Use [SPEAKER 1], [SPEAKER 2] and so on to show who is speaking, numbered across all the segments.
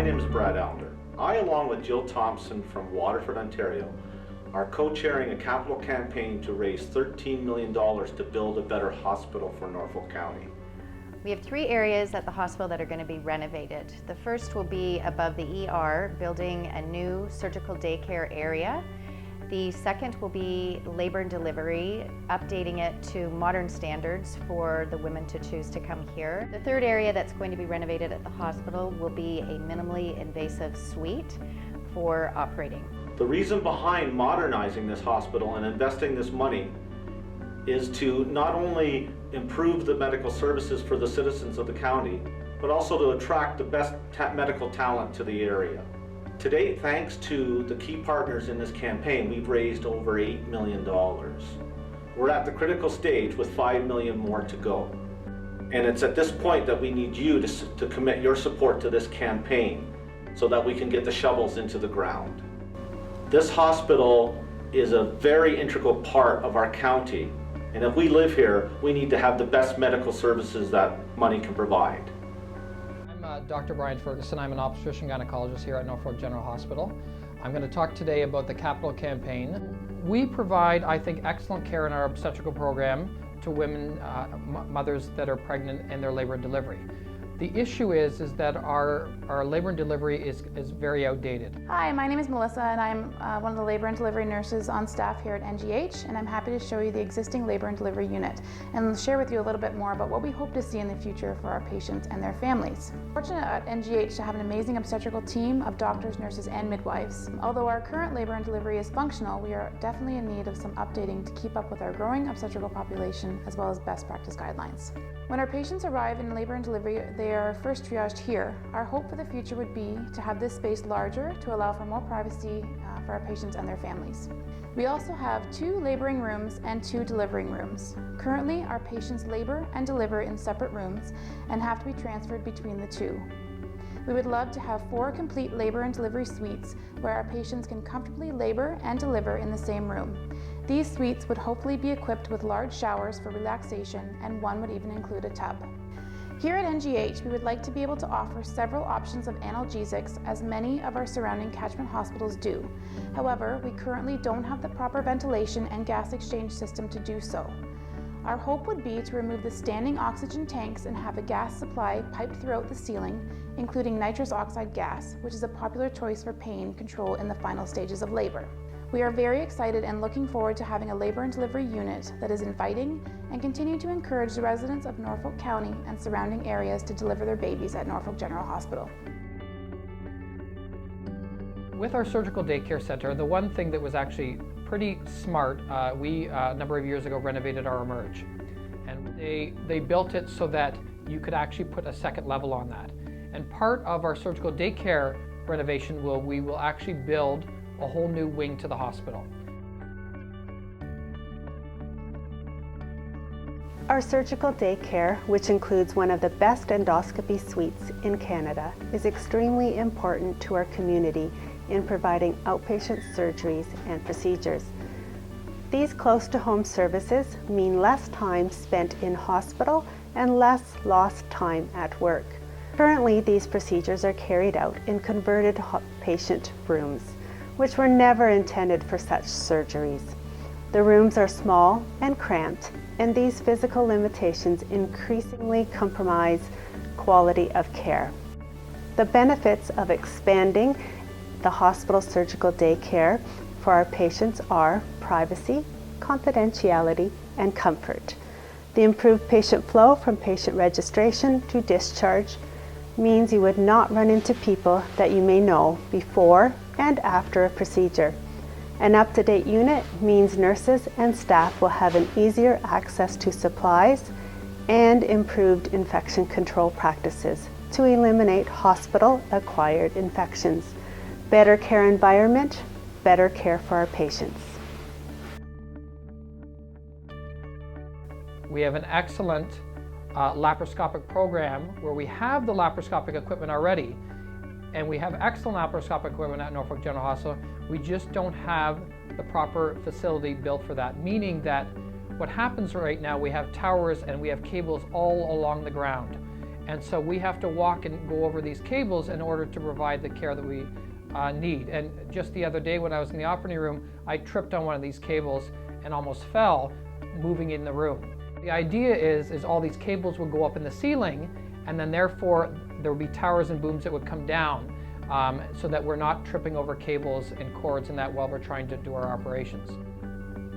[SPEAKER 1] name is Brad Allender. I, along with Jill Thompson from Waterford, Ontario, are co-chairing a capital campaign to raise $13 million to build a better hospital for Norfolk County.
[SPEAKER 2] We have 3 areas at the hospital that are going to be renovated. The first will be above the ER, building a new surgical daycare area. The second will be labor and delivery, updating it to modern standards for the women to choose to come here. The third area that's going to be renovated at the hospital will be a minimally invasive suite for operating.
[SPEAKER 1] The reason behind modernizing this hospital and investing this money is to not only improve the medical services for the citizens of the county, but also to attract the best medical talent to the area. To date, thanks to the key partners in this campaign, we've raised over $8 million. We're at the critical stage with $5 million more to go. And it's at this point that we need you to commit your support to this campaign so that we can get the shovels into the ground. This hospital is a very integral part of our county. And if we live here, we need to have the best medical services that money can provide.
[SPEAKER 3] I'm Dr. Brian Ferguson. I'm an obstetrician gynecologist here at Norfolk General Hospital. I'm going to talk today about the Capital Campaign. We provide, I think, excellent care in our obstetrical program to women, mothers that are pregnant in their labor and delivery. The issue is that our labor and delivery is very outdated.
[SPEAKER 4] Hi, my name is Melissa and I'm one of the labor and delivery nurses on staff here at NGH, and I'm happy to show you the existing labor and delivery unit and share with you a little bit more about what we hope to see in the future for our patients and their families. We're fortunate at NGH to have an amazing obstetrical team of doctors, nurses, and midwives. Although our current labor and delivery is functional, we are definitely in need of some updating to keep up with our growing obstetrical population as well as best practice guidelines. When our patients arrive in labor and delivery, they are first triaged here. Our hope for the future would be to have this space larger to allow for more privacy for our patients and their families. We also have 2 laboring rooms and 2 delivering rooms. Currently, our patients labor and deliver in separate rooms and have to be transferred between the 2. We would love to have 4 complete labor and delivery suites where our patients can comfortably labor and deliver in the same room. These suites would hopefully be equipped with large showers for relaxation, and one would even include a tub. Here at NGH, we would like to be able to offer several options of analgesics, as many of our surrounding catchment hospitals do. However, we currently don't have the proper ventilation and gas exchange system to do so. Our hope would be to remove the standing oxygen tanks and have a gas supply piped throughout the ceiling, including nitrous oxide gas, which is a popular choice for pain control in the final stages of labor. We are very excited and looking forward to having a labor and delivery unit that is inviting and continue to encourage the residents of Norfolk County and surrounding areas to deliver their babies at Norfolk General Hospital.
[SPEAKER 3] With our surgical daycare center, the one thing that was actually pretty smart, we a number of years ago renovated our Emerge. And they built it so that you could actually put a second level on that. And part of our surgical daycare renovation we will actually build a whole new wing to the hospital.
[SPEAKER 5] Our surgical daycare, which includes one of the best endoscopy suites in Canada, is extremely important to our community in providing outpatient surgeries and procedures. These close-to-home services mean less time spent in hospital and less lost time at work. Currently, these procedures are carried out in converted patient rooms, which were never intended for such surgeries. The rooms are small and cramped, and these physical limitations increasingly compromise quality of care. The benefits of expanding the hospital surgical daycare for our patients are privacy, confidentiality, and comfort. The improved patient flow from patient registration to discharge means you would not run into people that you may know before and after a procedure. An up-to-date unit means nurses and staff will have an easier access to supplies and improved infection control practices to eliminate hospital-acquired infections. Better care environment, better care for our patients.
[SPEAKER 3] We have an excellent laparoscopic program where we have the laparoscopic equipment already, and we have excellent laparoscopic equipment at Norfolk General Hospital. We just don't have the proper facility built for that, meaning that what happens right now, we have towers and we have cables all along the ground. And so we have to walk and go over these cables in order to provide the care that we need. And just the other day when I was in the operating room, I tripped on one of these cables and almost fell moving in the room. The idea is all these cables would go up in the ceiling, and then therefore there would be towers and booms that would come down so that we're not tripping over cables and cords and that while we're trying to do our operations.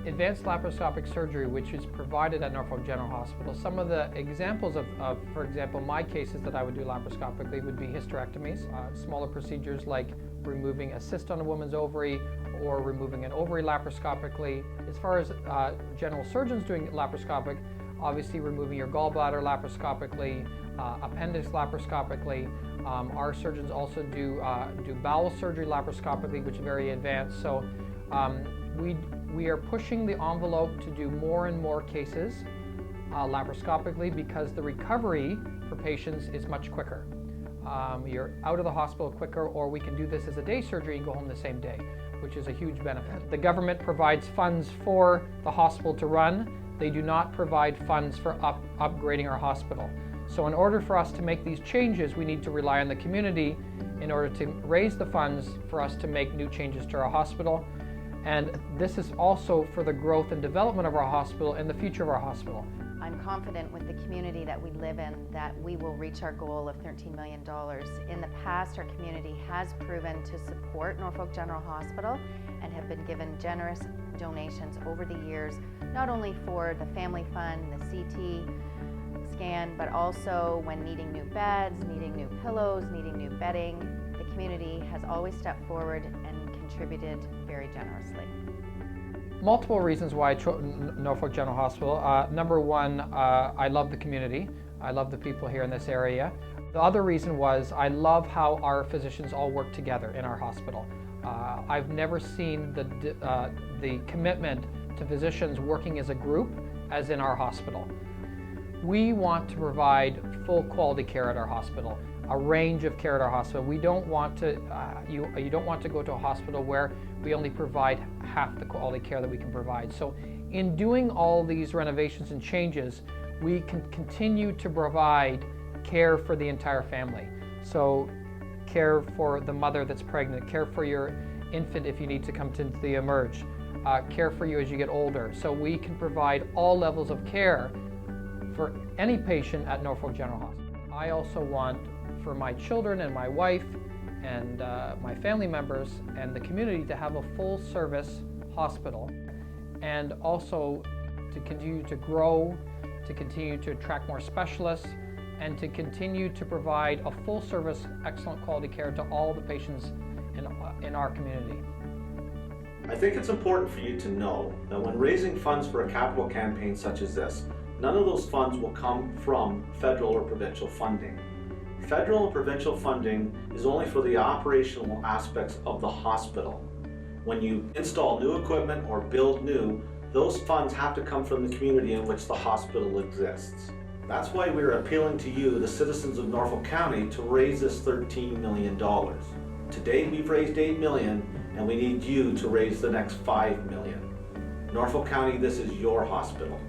[SPEAKER 3] Advanced laparoscopic surgery, which is provided at Norfolk General Hospital. Some of the examples of for example, my cases that I would do laparoscopically would be hysterectomies, smaller procedures like removing a cyst on a woman's ovary or removing an ovary laparoscopically. As far as general surgeons doing laparoscopic, obviously removing your gallbladder laparoscopically, appendix laparoscopically. Our surgeons also do bowel surgery laparoscopically, which is very advanced. So we are pushing the envelope to do more and more cases laparoscopically because the recovery for patients is much quicker. You're out of the hospital quicker, or we can do this as a day surgery and go home the same day, which is a huge benefit. The government provides funds for the hospital to run. They do not provide funds for upgrading our hospital. So in order for us to make these changes, we need to rely on the community in order to raise the funds for us to make new changes to our hospital. And this is also for the growth and development of our hospital and the future of our hospital.
[SPEAKER 2] I'm confident with the community that we live in that we will reach our goal of $13 million. In the past, our community has proven to support Norfolk General Hospital and have been given generous donations over the years, not only for the family fund, the CT scan, but also when needing new beds, needing new pillows, needing new bedding. The community has always stepped forward and contributed very generously.
[SPEAKER 3] Multiple reasons why I chose Norfolk General Hospital. Number one, I love the community. I love the people here in this area. The other reason was I love how our physicians all work together in our hospital. I've never seen the commitment to physicians working as a group as in our hospital. We want to provide full quality care at our hospital, a range of care at our hospital. We don't want to, you don't want to go to a hospital where we only provide half the quality care that we can provide. So in doing all these renovations and changes, we can continue to provide care for the entire family. So care for the mother that's pregnant, care for your infant if you need to come to the emerge, care for you as you get older. So we can provide all levels of care for any patient at Norfolk General Hospital. I also want for my children and my wife and my family members and the community to have a full service hospital, and also to continue to grow, to continue to attract more specialists, and to continue to provide a full service, excellent quality care to all the patients in our community.
[SPEAKER 1] I think it's important for you to know that when raising funds for a capital campaign such as this, none of those funds will come from federal or provincial funding. Federal and provincial funding is only for the operational aspects of the hospital. When you install new equipment or build new, those funds have to come from the community in which the hospital exists. That's why we're appealing to you, the citizens of Norfolk County, to raise this $13 million. To date, we've raised $8 million, and we need you to raise the next $5 million. Norfolk County, this is your hospital.